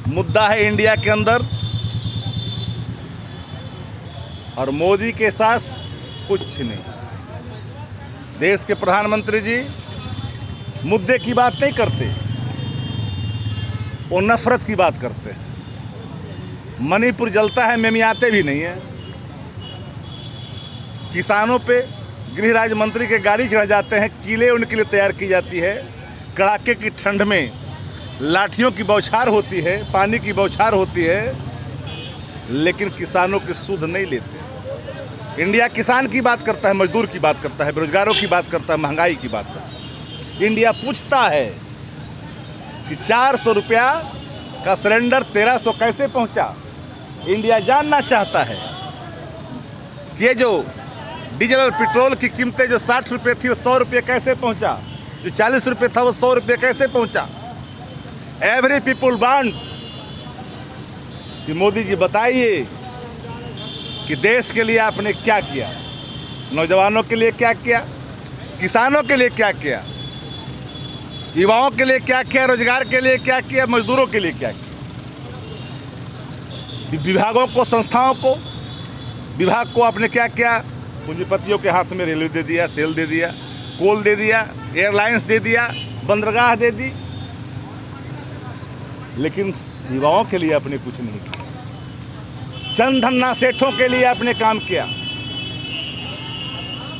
मुद्दा है इंडिया के अंदर, और मोदी के साथ कुछ नहीं। देश के प्रधानमंत्री जी मुद्दे की बात नहीं करते, वो नफरत की बात करते हैं। मणिपुर जलता है, मेमियाते भी नहीं है। किसानों पे गृह राज्य मंत्री के गाड़ी चढ़ जाते हैं, किले उनके लिए तैयार की जाती है। कड़ाके की ठंड में लाठियों की बौछार होती है, पानी की बौछार होती है, लेकिन किसानों की सुध नहीं लेते। इंडिया किसान की बात करता है, मजदूर की बात करता है, बेरोजगारों की बात करता है, महंगाई की बात करता है। इंडिया पूछता है कि 400 रुपया का सिलेंडर 1300 कैसे पहुंचा। इंडिया जानना चाहता है कि ये जो डीजल और पेट्रोल की कीमतें जो 60 रुपये थी वो 100 रुपये कैसे पहुंचा, जो 40 रुपये था वो 100 रुपये कैसे पहुंचा। एवरी पीपुल वांट कि मोदी जी बताइए कि देश के लिए आपने क्या किया, नौजवानों के लिए क्या किया, किसानों के लिए क्या किया, युवाओं के लिए क्या किया, रोजगार के लिए क्या किया, मजदूरों के लिए क्या किया। विभागों को, संस्थाओं को, विभाग को आपने क्या किया। पूंजीपतियों के हाथ में रेलवे दे दिया, सेल दे दिया, कोल दे दिया, एयरलाइंस दे दिया, बंदरगाह दे दी, लेकिन युवाओं के लिए आपने कुछ नहीं किया। चंद धन्ना सेठों के लिए आपने काम किया।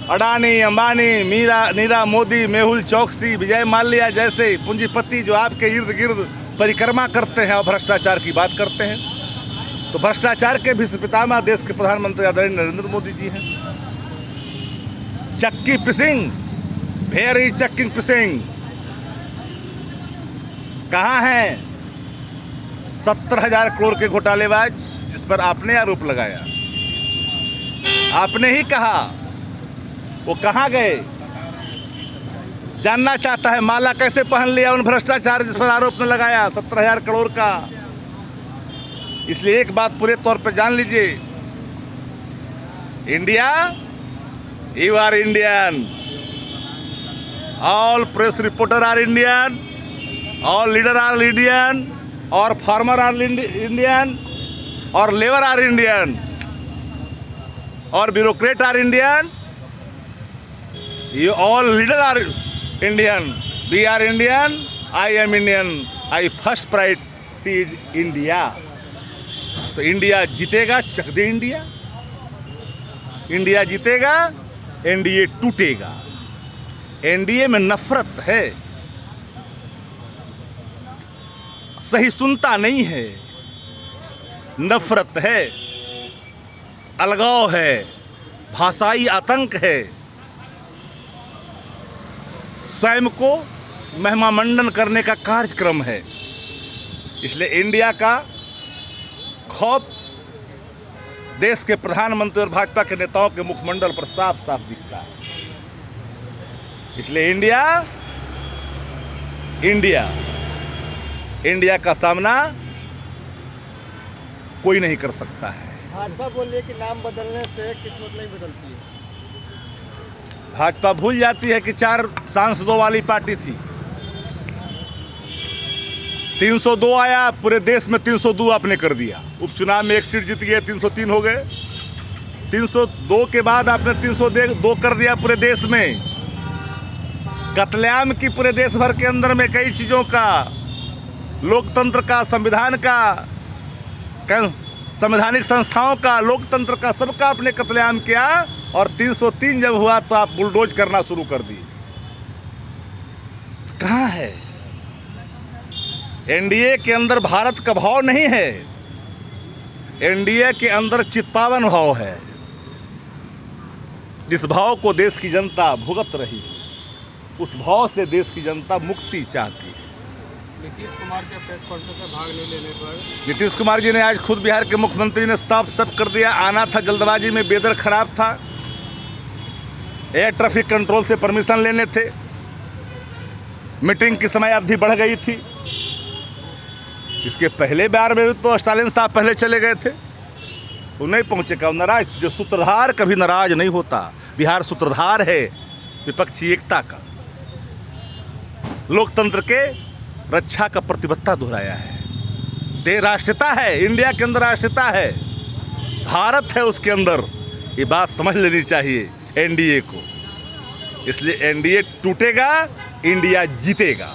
अडानी, अंबानी, नीरा मोदी, मेहुल चौकसी, विजय माल्या जैसे पूंजीपति जो आपके इर्द गिर्द परिक्रमा करते हैं और भ्रष्टाचार की बात करते हैं, तो भ्रष्टाचार के भी पितामह देश के प्रधानमंत्री आदरणीय नरेंद्र मोदी जी हैं। चक्की पिसिंग, वेरी चक्किंग पिसिंग कहाँ हैं 70,000 करोड़ के घोटालेबाज जिस पर आपने आरोप लगाया। आपने ही कहा, वो कहाँ गए। जानना चाहता है माला कैसे पहन लिया उन भ्रष्टाचार जिस पर आरोप ने लगाया 70,000 करोड़ का। इसलिए एक बात पूरे तौर पर जान लीजिए, India, you are Indian, all press reporter are Indian, all leader are Indian, और फार्मर आर इंडियन, और लेबर आर इंडियन, और bureaucrat are Indian, you all leader are Indian, we are Indian, I am Indian, I first priority is India। तो India जीतेगा, चक दे India, India जीतेगा, NDA टूटेगा। NDA में नफरत है, सहिष्णुता नहीं है, नफरत है, अलगाव है, भाषाई आतंक है, स्वयं को महिमामंडन करने का कार्यक्रम है। इसलिए इंडिया का खौफ देश के प्रधानमंत्री और भाजपा के नेताओं के मुखमंडल पर साफ साफ दिखता है। इसलिए इंडिया का सामना कोई नहीं कर सकता है। भाजपा बोल रही है कि नाम बदलने से किस्मत नहीं बदलती है। भाजपा भूल जाती है कि 4 सांसदों वाली पार्टी थी। 302 आया, पूरे देश में 302 आपने कर दिया। उपचुनाव में 1 सीट जीत गए, 303 हो गए। 302 के बाद आपने 302 कर दिया पूरे देश में। कत्लेआम की पूरे देश भर के अंदर में कई चीज़ों का, लोकतंत्र का, संविधान का, संवैधानिक संस्थाओं का, लोकतंत्र का, सबका आपने कत्लेआम किया। और 303 जब हुआ तो आप बुलडोज करना शुरू कर दिए। कहाँ है एनडीए के अंदर भारत का भाव? नहीं है। एनडीए के अंदर चित्पावन भाव है, जिस भाव को देश की जनता भुगत रही है, उस भाव से देश की जनता मुक्ति चाहती है। नीतीश कुमार के प्रेस कॉन्फ्रेंस में भाग नहीं लेने पर नीतीश कुमार जी ने आज खुद बिहार के मुख्यमंत्री ने साफ कर दिया, आना था जल्दबाजी में, वेदर खराब था, एयर ट्रैफिक कंट्रोल से परमिशन लेने थे, मीटिंग की समय अवधि बढ़ गई थी। इसके पहले बार में तो स्टालिन साहब पहले चले गए थे, तो नहीं पहुँचे, का नाराज थे। जो सूत्रधार कभी नाराज नहीं होता। बिहार सूत्रधार है विपक्षी एकता का, लोकतंत्र के रक्षा का प्रतिबद्धता दोहराया है। राष्ट्रीयता है, इंडिया के अंदर राष्ट्रीयता है, भारत है उसके अंदर। ये बात समझ लेनी चाहिए एनडीए को। इसलिए एनडीए टूटेगा, इंडिया जीतेगा।